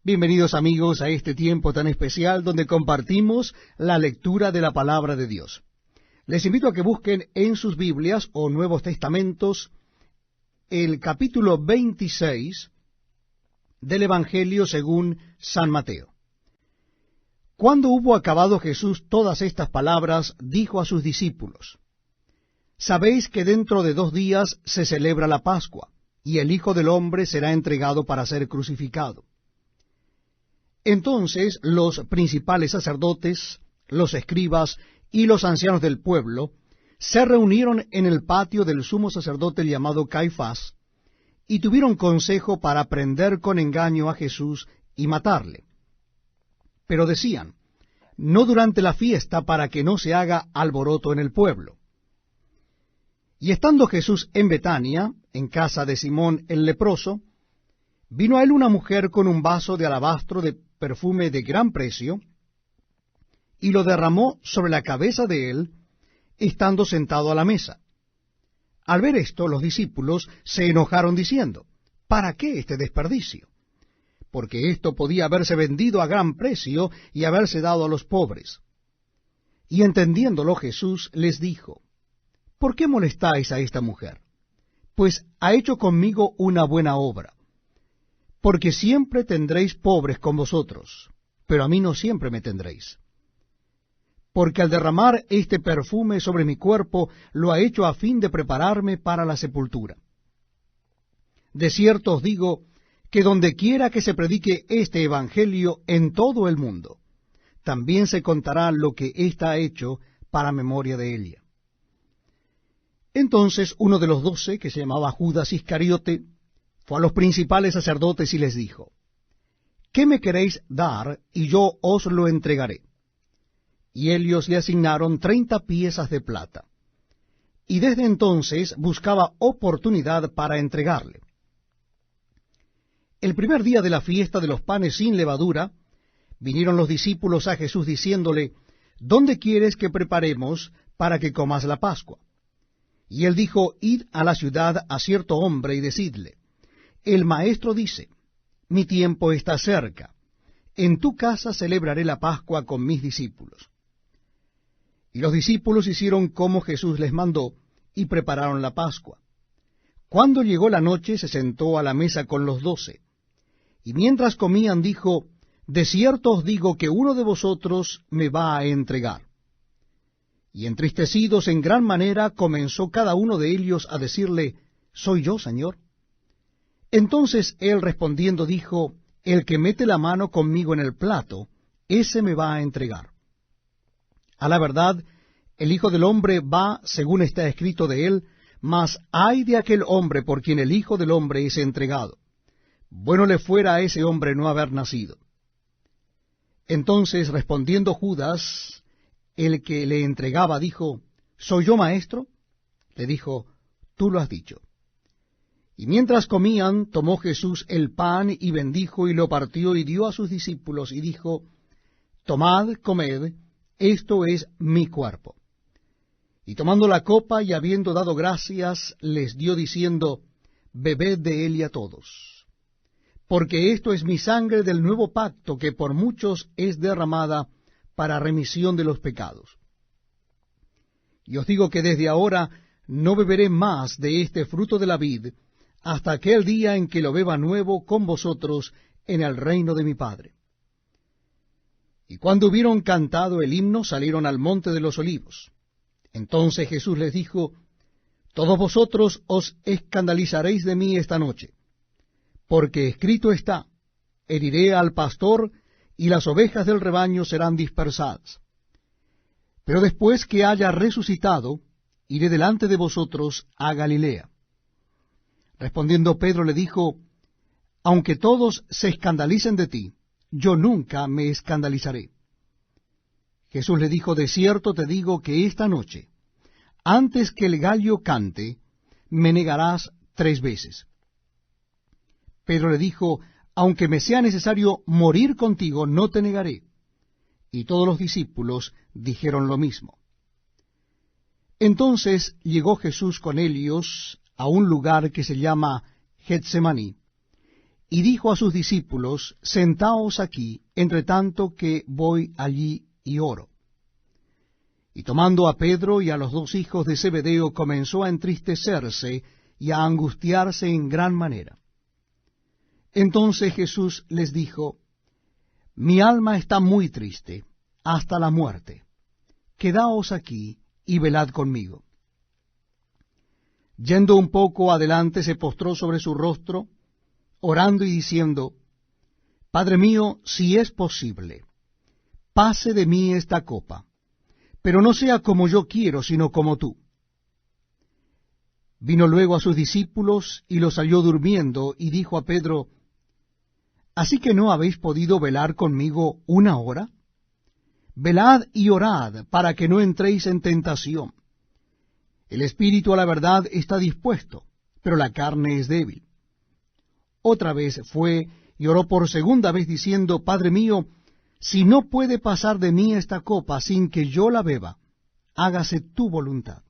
Bienvenidos amigos a este tiempo tan especial donde compartimos la lectura de la palabra de Dios. Les invito a que busquen en sus Biblias o Nuevos Testamentos el capítulo 26 del Evangelio según San Mateo. Cuando hubo acabado Jesús todas estas palabras, dijo a sus discípulos: Sabéis que dentro de 2 días se celebra la Pascua, y el Hijo del Hombre será entregado para ser crucificado. Entonces los principales sacerdotes, los escribas y los ancianos del pueblo se reunieron en el patio del sumo sacerdote llamado Caifás, y tuvieron consejo para prender con engaño a Jesús y matarle. Pero decían: no durante la fiesta, para que no se haga alboroto en el pueblo. Y estando Jesús en Betania, en casa de Simón el leproso, vino a él una mujer con un vaso de alabastro de perfume de gran precio, y lo derramó sobre la cabeza de él, estando sentado a la mesa. Al ver esto, los discípulos se enojaron diciendo: ¿para qué este desperdicio? Porque esto podía haberse vendido a gran precio y haberse dado a los pobres. Y entendiéndolo Jesús les dijo: ¿por qué molestáis a esta mujer? Pues ha hecho conmigo una buena obra. Porque siempre tendréis pobres con vosotros, pero a mí no siempre me tendréis. Porque al derramar este perfume sobre mi cuerpo, lo ha hecho a fin de prepararme para la sepultura. De cierto os digo, que donde quiera que se predique este evangelio en todo el mundo, también se contará lo que ésta ha hecho para memoria de ella. Entonces uno de los 12, que se llamaba Judas Iscariote, fue a los principales sacerdotes y les dijo: ¿qué me queréis dar, y yo os lo entregaré? Y ellos le asignaron 30 piezas de plata. Y desde entonces buscaba oportunidad para entregarle. El primer día de la fiesta de los panes sin levadura, vinieron los discípulos a Jesús diciéndole: ¿dónde quieres que preparemos para que comas la Pascua? Y él dijo: id a la ciudad a cierto hombre y decidle: el maestro dice, mi tiempo está cerca, en tu casa celebraré la Pascua con mis discípulos. Y los discípulos hicieron como Jesús les mandó, y prepararon la Pascua. Cuando llegó la noche, se sentó a la mesa con los 12. Y mientras comían, dijo: de cierto os digo que uno de vosotros me va a entregar. Y entristecidos en gran manera, comenzó cada uno de ellos a decirle: ¿soy yo, Señor? Entonces él respondiendo dijo: el que mete la mano conmigo en el plato, ese me va a entregar. A la verdad, el Hijo del Hombre va según está escrito de él, mas ay de aquel hombre por quien el Hijo del Hombre es entregado. Bueno le fuera a ese hombre no haber nacido. Entonces respondiendo Judas, el que le entregaba, dijo: ¿soy yo, maestro? Le dijo: tú lo has dicho. Y mientras comían, tomó Jesús el pan y bendijo y lo partió y dio a sus discípulos y dijo: tomad, comed, esto es mi cuerpo. Y tomando la copa y habiendo dado gracias, les dio diciendo: bebed de él y a todos, porque esto es mi sangre del nuevo pacto, que por muchos es derramada para remisión de los pecados. Y os digo que desde ahora no beberé más de este fruto de la vid, hasta aquel día en que lo beba nuevo con vosotros en el reino de mi Padre. Y cuando hubieron cantado el himno, salieron al monte de los olivos. Entonces Jesús les dijo: todos vosotros os escandalizaréis de mí esta noche, porque escrito está: heriré al pastor, y las ovejas del rebaño serán dispersadas. Pero después que haya resucitado, iré delante de vosotros a Galilea. Respondiendo Pedro le dijo: aunque todos se escandalicen de ti, yo nunca me escandalizaré. Jesús le dijo: de cierto te digo que esta noche, antes que el gallo cante, me negarás 3 veces. Pedro le dijo: aunque me sea necesario morir contigo, no te negaré. Y todos los discípulos dijeron lo mismo. Entonces llegó Jesús con ellos a un lugar que se llama Getsemaní, y dijo a sus discípulos, sentaos aquí, entre tanto que voy allí y oro. Y tomando a Pedro y a los dos hijos de Zebedeo, comenzó a entristecerse y a angustiarse en gran manera. Entonces Jesús les dijo, mi alma está muy triste, hasta la muerte. Quedaos aquí y velad conmigo. Yendo un poco adelante, se postró sobre su rostro, orando y diciendo, Padre mío, si es posible, pase de mí esta copa, pero no sea como yo quiero, sino como tú. Vino luego a sus discípulos y los halló durmiendo, y dijo a Pedro, ¿así que no habéis podido velar conmigo una hora? Velad y orad, para que no entréis en tentación. El espíritu a la verdad está dispuesto, pero la carne es débil. Otra vez fue y oró por segunda vez diciendo, Padre mío, si no puede pasar de mí esta copa sin que yo la beba, hágase tu voluntad.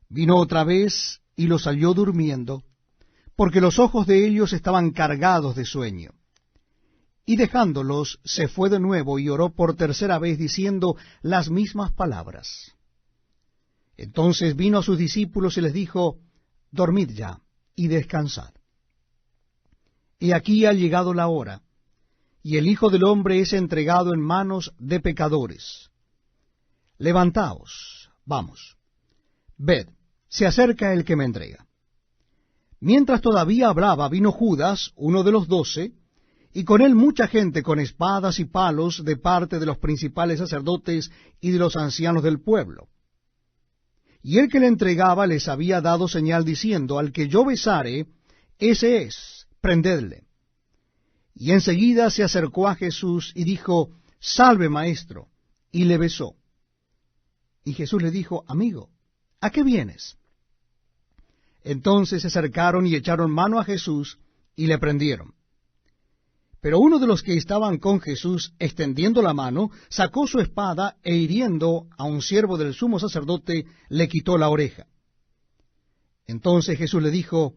Vino otra vez y los halló durmiendo, porque los ojos de ellos estaban cargados de sueño. Y dejándolos, se fue de nuevo y oró por tercera vez diciendo las mismas palabras. Entonces vino a sus discípulos y les dijo, dormid ya y descansad. Y aquí ha llegado la hora, y el Hijo del Hombre es entregado en manos de pecadores. Levantaos, vamos, ved, se acerca el que me entrega. Mientras todavía hablaba, vino Judas, uno de los 12, y con él mucha gente con espadas y palos de parte de los principales sacerdotes y de los ancianos del pueblo. Y el que le entregaba les había dado señal diciendo, al que yo besare, ese es, prendedle. Y enseguida se acercó a Jesús y dijo, salve, maestro, y le besó. Y Jesús le dijo, amigo, ¿a qué vienes? Entonces se acercaron y echaron mano a Jesús y le prendieron. Pero uno de los que estaban con Jesús, extendiendo la mano, sacó su espada e hiriendo a un siervo del sumo sacerdote, le quitó la oreja. Entonces Jesús le dijo,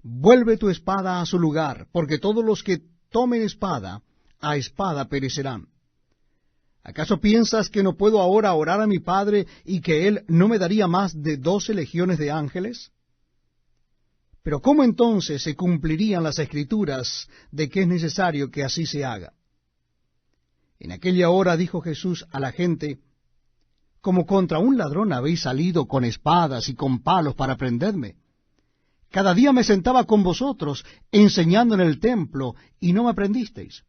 vuelve tu espada a su lugar, porque todos los que tomen espada, a espada perecerán. ¿Acaso piensas que no puedo ahora orar a mi Padre y que Él no me daría más de 12 legiones de ángeles? Pero ¿cómo entonces se cumplirían las Escrituras de que es necesario que así se haga? En aquella hora dijo Jesús a la gente, como contra un ladrón habéis salido con espadas y con palos para prenderme. Cada día me sentaba con vosotros, enseñando en el templo, y no me prendisteis.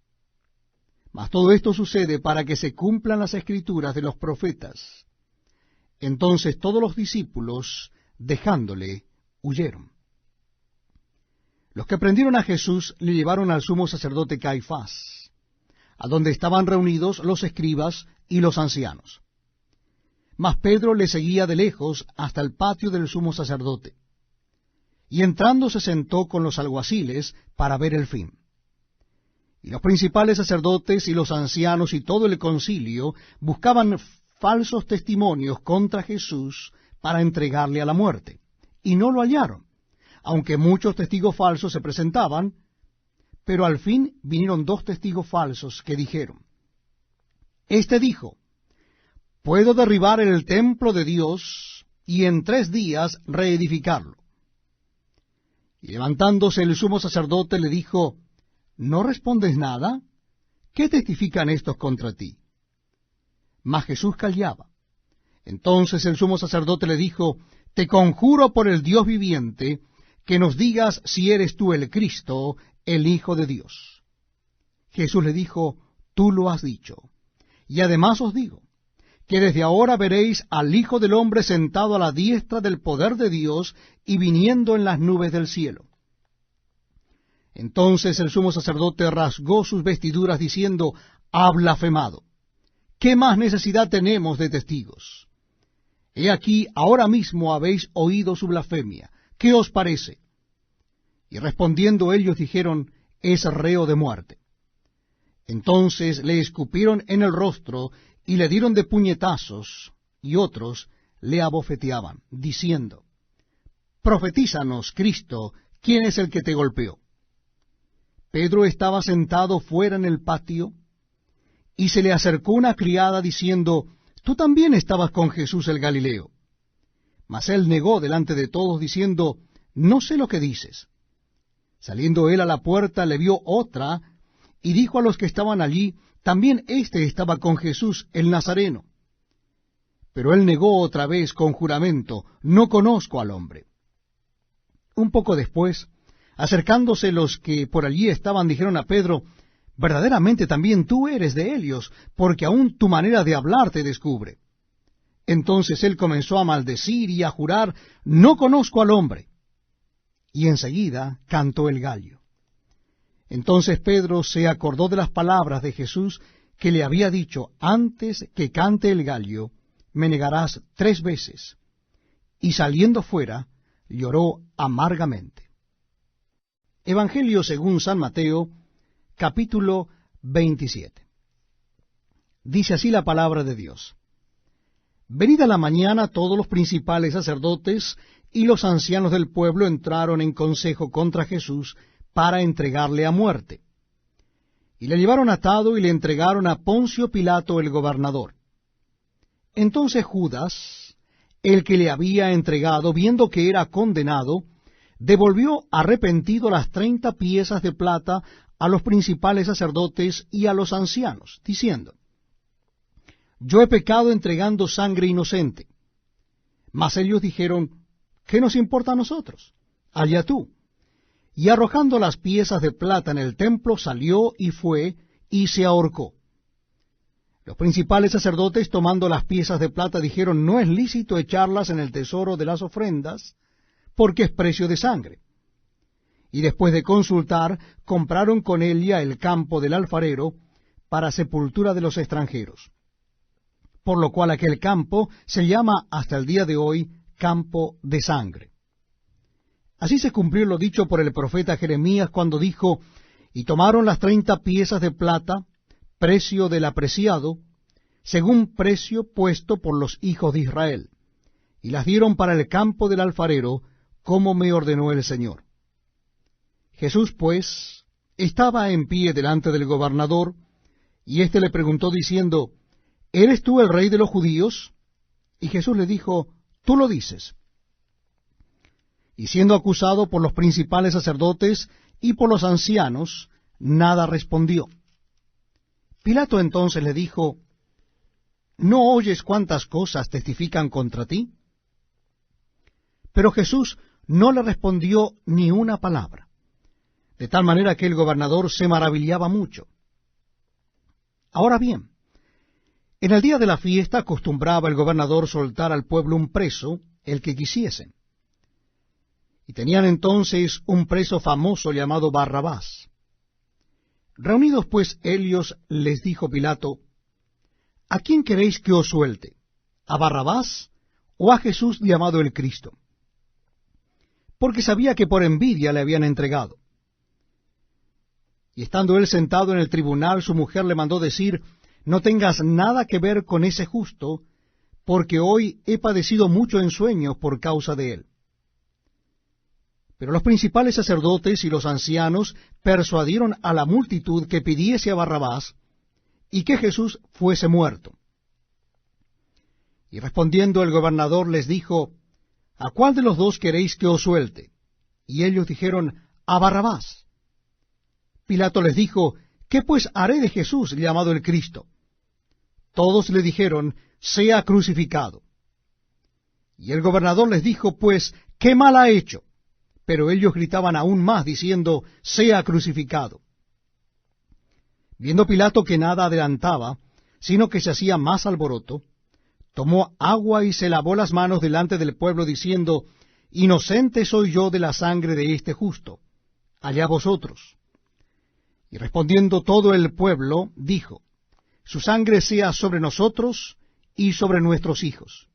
Mas todo esto sucede para que se cumplan las Escrituras de los profetas. Entonces todos los discípulos, dejándole, huyeron. Los que prendieron a Jesús le llevaron al sumo sacerdote Caifás, a donde estaban reunidos los escribas y los ancianos. Mas Pedro le seguía de lejos hasta el patio del sumo sacerdote, y entrando se sentó con los alguaciles para ver el fin. Y los principales sacerdotes y los ancianos y todo el concilio buscaban falsos testimonios contra Jesús para entregarle a la muerte, y no lo hallaron, aunque muchos testigos falsos se presentaban, pero al fin vinieron 2 testigos falsos que dijeron, este dijo, puedo derribar el templo de Dios y en 3 días reedificarlo. Y levantándose el sumo sacerdote le dijo, ¿no respondes nada? ¿Qué testifican estos contra ti? Mas Jesús callaba. Entonces el sumo sacerdote le dijo, te conjuro por el Dios viviente, que nos digas si eres tú el Cristo, el Hijo de Dios. Jesús le dijo, tú lo has dicho. Y además os digo, que desde ahora veréis al Hijo del Hombre sentado a la diestra del poder de Dios y viniendo en las nubes del cielo. Entonces el sumo sacerdote rasgó sus vestiduras diciendo, ha blasfemado. ¿Qué más necesidad tenemos de testigos? He aquí, ahora mismo habéis oído su blasfemia. ¿Qué os parece? Y respondiendo ellos dijeron, es reo de muerte. Entonces le escupieron en el rostro y le dieron de puñetazos, y otros le abofeteaban, diciendo, profetízanos, Cristo, ¿quién es el que te golpeó? Pedro estaba sentado fuera en el patio, y se le acercó una criada diciendo, «Tú también estabas con Jesús el Galileo». Mas él negó delante de todos, diciendo, «No sé lo que dices». Saliendo él a la puerta, le vio otra, y dijo a los que estaban allí, «También éste estaba con Jesús el Nazareno». Pero él negó otra vez con juramento, «No conozco al hombre». Un poco después, acercándose los que por allí estaban, dijeron a Pedro, «Verdaderamente también tú eres de ellos, porque aún tu manera de hablar te descubre». Entonces él comenzó a maldecir y a jurar, «No conozco al hombre». Y enseguida cantó el gallo. Entonces Pedro se acordó de las palabras de Jesús que le había dicho, «Antes que cante el gallo, me negarás 3 veces». Y saliendo fuera, lloró amargamente. Evangelio según San Mateo, capítulo 27. Dice así la palabra de Dios. Venida la mañana, todos los principales sacerdotes y los ancianos del pueblo entraron en consejo contra Jesús para entregarle a muerte. Y le llevaron atado y le entregaron a Poncio Pilato el gobernador. Entonces Judas, el que le había entregado, viendo que era condenado, devolvió arrepentido las 30 piezas de plata a los principales sacerdotes y a los ancianos, diciendo, «Yo he pecado entregando sangre inocente». Mas ellos dijeron, «¿Qué nos importa a nosotros? Allá tú». Y arrojando las piezas de plata en el templo, salió y fue, y se ahorcó. Los principales sacerdotes, tomando las piezas de plata, dijeron, «No es lícito echarlas en el tesoro de las ofrendas, porque es precio de sangre». Y después de consultar, compraron con ella el campo del alfarero para sepultura de los extranjeros. Por lo cual aquel campo se llama hasta el día de hoy campo de sangre. Así se cumplió lo dicho por el profeta Jeremías cuando dijo, «Y tomaron las 30 piezas de plata, precio del apreciado, según precio puesto por los hijos de Israel, y las dieron para el campo del alfarero, como me ordenó el Señor». Jesús, pues, estaba en pie delante del gobernador, y éste le preguntó diciendo, «¿Eres tú el rey de los judíos?». Y Jesús le dijo, «Tú lo dices». Y siendo acusado por los principales sacerdotes y por los ancianos, nada respondió. Pilato entonces le dijo, ¿no oyes cuántas cosas testifican contra ti? Pero Jesús no le respondió ni una palabra, de tal manera que el gobernador se maravillaba mucho. Ahora bien, en el día de la fiesta acostumbraba el gobernador soltar al pueblo un preso, el que quisiesen. Y tenían entonces un preso famoso llamado Barrabás. Reunidos pues ellos, les dijo Pilato, ¿a quién queréis que os suelte? ¿A Barrabás o a Jesús llamado el Cristo? Porque sabía que por envidia le habían entregado. Y estando él sentado en el tribunal, su mujer le mandó decir, no tengas nada que ver con ese justo, porque hoy he padecido mucho en sueños por causa de él. Pero los principales sacerdotes y los ancianos persuadieron a la multitud que pidiese a Barrabás y que Jesús fuese muerto. Y respondiendo el gobernador les dijo, ¿a cuál de los dos queréis que os suelte? Y ellos dijeron, a Barrabás. Pilato les dijo, ¿qué pues haré de Jesús llamado el Cristo? Todos le dijeron, sea crucificado. Y el gobernador les dijo, pues, ¿qué mal ha hecho? Pero ellos gritaban aún más, diciendo, sea crucificado. Viendo Pilato que nada adelantaba, sino que se hacía más alboroto, tomó agua y se lavó las manos delante del pueblo, diciendo, inocente soy yo de la sangre de este justo, allá vosotros. Y respondiendo todo el pueblo, dijo, su sangre sea sobre nosotros y sobre nuestros hijos.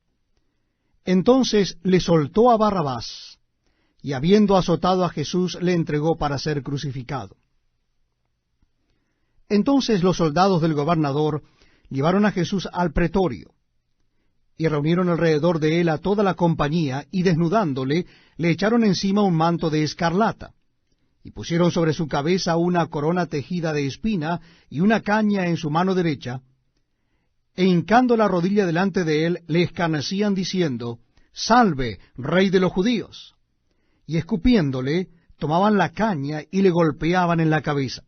Entonces le soltó a Barrabás, y habiendo azotado a Jesús, le entregó para ser crucificado. Entonces los soldados del gobernador llevaron a Jesús al pretorio, y reunieron alrededor de él a toda la compañía, y desnudándole, le echaron encima un manto de escarlata, Y pusieron sobre su cabeza una corona tejida de espina y una caña en su mano derecha, e hincando la rodilla delante de él, le escarnecían diciendo, Salve, Rey de los judíos. Y escupiéndole, tomaban la caña y le golpeaban en la cabeza.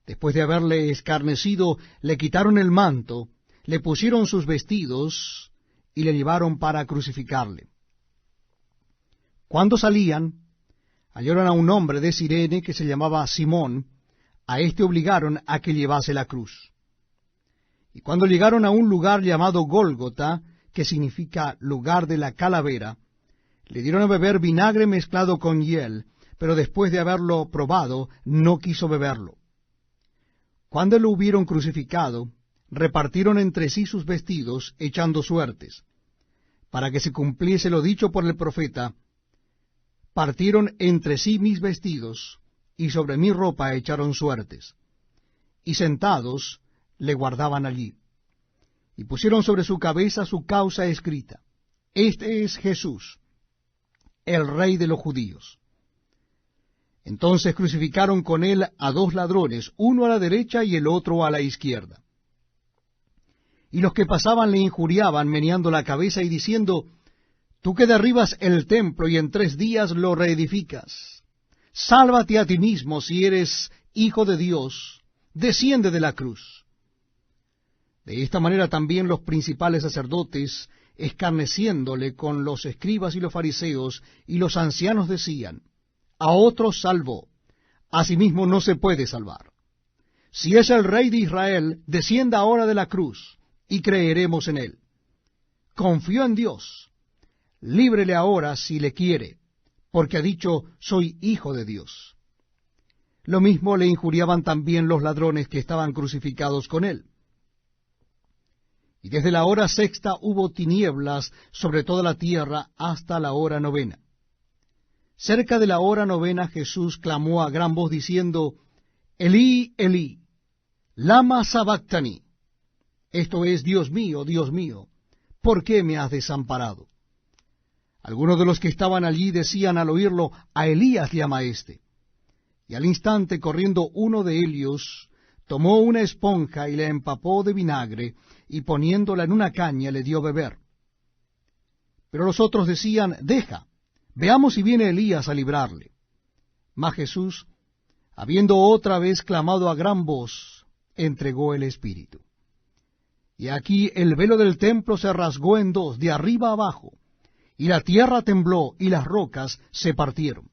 Después de haberle escarnecido, le quitaron el manto, le pusieron sus vestidos y le llevaron para crucificarle. Cuando salían, hallaron a un hombre de Cirene que se llamaba Simón. A éste obligaron a que llevase la cruz. Y cuando llegaron a un lugar llamado Gólgota, que significa lugar de la calavera, le dieron a beber vinagre mezclado con hiel, pero después de haberlo probado, no quiso beberlo. Cuando lo hubieron crucificado, repartieron entre sí sus vestidos, echando suertes. Para que se cumpliese lo dicho por el profeta, partieron entre sí mis vestidos, y sobre mi ropa echaron suertes. Y sentados le guardaban allí. Y pusieron sobre su cabeza su causa escrita: Este es Jesús, el Rey de los judíos. Entonces crucificaron con él a dos ladrones, uno a la derecha y el otro a la izquierda. Y los que pasaban le injuriaban, meneando la cabeza y diciendo: Tú que derribas el templo y en 3 días lo reedificas, sálvate a ti mismo si eres hijo de Dios, desciende de la cruz. De esta manera también los principales sacerdotes, escarneciéndole con los escribas y los fariseos y los ancianos, decían: A otros salvó, a sí mismo no se puede salvar. Si es el Rey de Israel, descienda ahora de la cruz, y creeremos en él. Confió en Dios, líbrele ahora si le quiere, porque ha dicho, soy hijo de Dios. Lo mismo le injuriaban también los ladrones que estaban crucificados con él. Y desde la hora 6ª hubo tinieblas sobre toda la tierra hasta la hora 9ª. Cerca de la hora 9ª Jesús clamó a gran voz diciendo: Elí, Elí, lama sabactani. Esto es: Dios mío, ¿por qué me has desamparado? Algunos de los que estaban allí decían al oírlo: A Elías llama éste. Y al instante, corriendo uno de ellos, tomó una esponja y la empapó de vinagre, y poniéndola en una caña le dio beber. Pero los otros decían: Deja, veamos si viene Elías a librarle. Mas Jesús, habiendo otra vez clamado a gran voz, entregó el Espíritu. Y aquí el velo del templo se rasgó en dos, de arriba abajo, y la tierra tembló, y las rocas se partieron.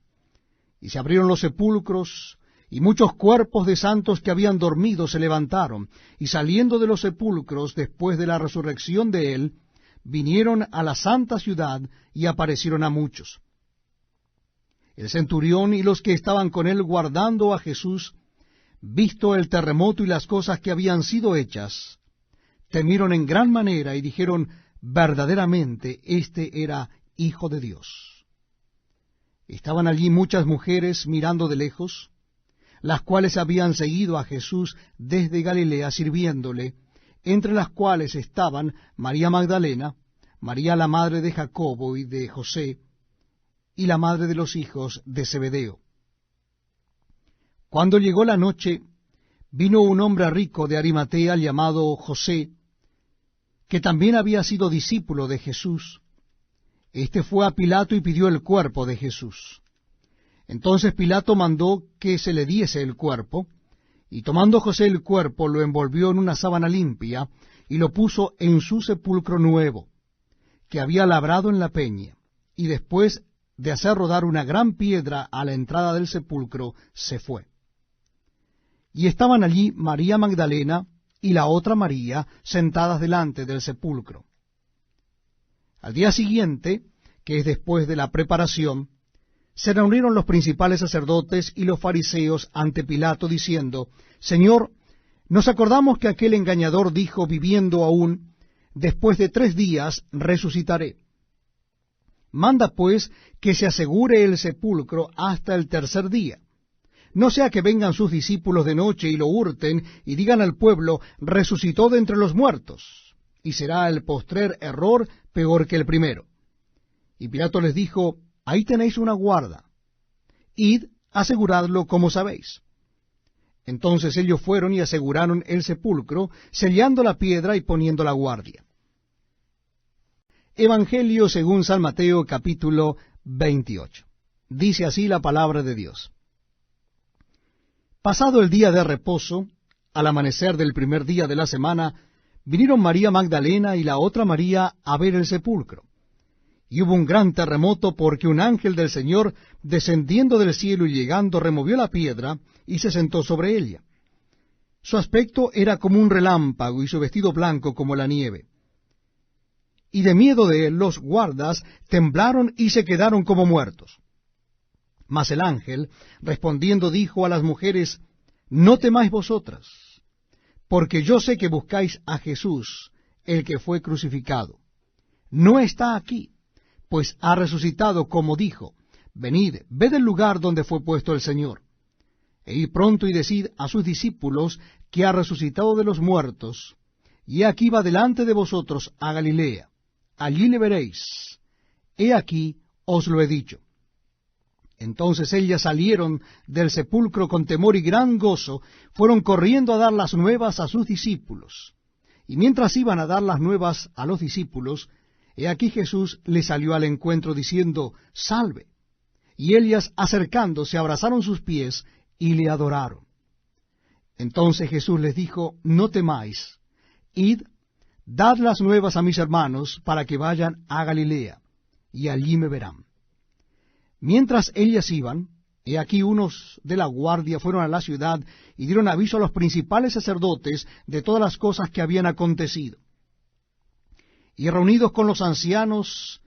Y se abrieron los sepulcros, y muchos cuerpos de santos que habían dormido se levantaron, y saliendo de los sepulcros después de la resurrección de él, vinieron a la santa ciudad y aparecieron a muchos. El centurión y los que estaban con él guardando a Jesús, visto el terremoto y las cosas que habían sido hechas, temieron en gran manera y dijeron: verdaderamente este era Hijo de Dios. Estaban allí muchas mujeres mirando de lejos, las cuales habían seguido a Jesús desde Galilea sirviéndole, entre las cuales estaban María Magdalena, María la madre de Jacobo y de José, y la madre de los hijos de Zebedeo. Cuando llegó la noche, vino un hombre rico de Arimatea llamado José, que también había sido discípulo de Jesús. Este fue a Pilato y pidió el cuerpo de Jesús. Entonces Pilato mandó que se le diese el cuerpo, y tomando José el cuerpo, lo envolvió en una sábana limpia, y lo puso en su sepulcro nuevo, que había labrado en la peña, y después de hacer rodar una gran piedra a la entrada del sepulcro, se fue. Y estaban allí María Magdalena y la otra María sentadas delante del sepulcro. Al día siguiente, que es después de la preparación, se reunieron los principales sacerdotes y los fariseos ante Pilato, diciendo: Señor, nos acordamos que aquel engañador dijo, viviendo aún, después de 3 días resucitaré. Manda pues que se asegure el sepulcro hasta el 3er día. No sea que vengan sus discípulos de noche y lo hurten y digan al pueblo: resucitó de entre los muertos, y será el postrer error peor que el primero. Y Pilato les dijo: ahí tenéis una guarda. Id, aseguradlo como sabéis. Entonces ellos fueron y aseguraron el sepulcro, sellando la piedra y poniendo la guardia. Evangelio según San Mateo, capítulo 28. Dice así la palabra de Dios. Pasado el día de reposo, al amanecer del primer día de la semana, vinieron María Magdalena y la otra María a ver el sepulcro. Y hubo un gran terremoto porque un ángel del Señor, descendiendo del cielo y llegando, removió la piedra y se sentó sobre ella. Su aspecto era como un relámpago y su vestido blanco como la nieve. Y de miedo de él los guardas temblaron y se quedaron como muertos. Mas el ángel, respondiendo, dijo a las mujeres: No temáis vosotras, porque yo sé que buscáis a Jesús, el que fue crucificado. No está aquí, pues ha resucitado como dijo. Venid, ved el lugar donde fue puesto el Señor. E id pronto y decid a sus discípulos que ha resucitado de los muertos, y aquí va delante de vosotros a Galilea. Allí le veréis. He aquí os lo he dicho. Entonces ellas salieron del sepulcro con temor y gran gozo, fueron corriendo a dar las nuevas a sus discípulos. Y mientras iban a dar las nuevas a los discípulos, he aquí Jesús les salió al encuentro diciendo: Salve. Y ellas, acercándose, abrazaron sus pies y le adoraron. Entonces Jesús les dijo: No temáis, id, dad las nuevas a mis hermanos, para que vayan a Galilea, y allí me verán. Mientras ellas iban, he aquí unos de la guardia fueron a la ciudad y dieron aviso a los principales sacerdotes de todas las cosas que habían acontecido. Y reunidos con los ancianos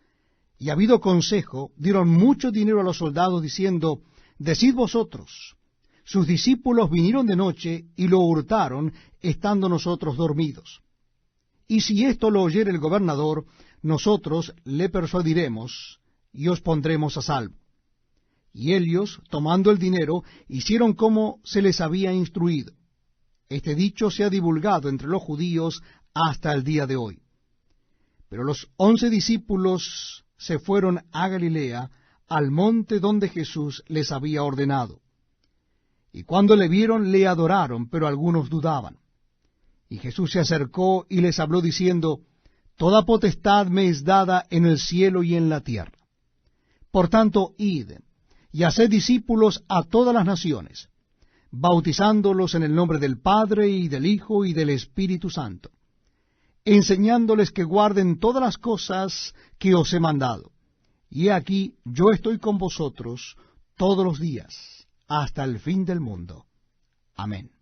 y habido consejo, dieron mucho dinero a los soldados, diciendo: Decid vosotros, sus discípulos vinieron de noche y lo hurtaron, estando nosotros dormidos. Y si esto lo oyere el gobernador, nosotros le persuadiremos y os pondremos a salvo. Y ellos, tomando el dinero, hicieron como se les había instruido. Este dicho se ha divulgado entre los judíos hasta el día de hoy. Pero los 11 discípulos se fueron a Galilea, al monte donde Jesús les había ordenado. Y cuando le vieron, le adoraron, pero algunos dudaban. Y Jesús se acercó y les habló diciendo: Toda potestad me es dada en el cielo y en la tierra. Por tanto, id, y haced discípulos a todas las naciones, bautizándolos en el nombre del Padre, y del Hijo, y del Espíritu Santo, enseñándoles que guarden todas las cosas que os he mandado. Y he aquí, yo estoy con vosotros todos los días, hasta el fin del mundo. Amén.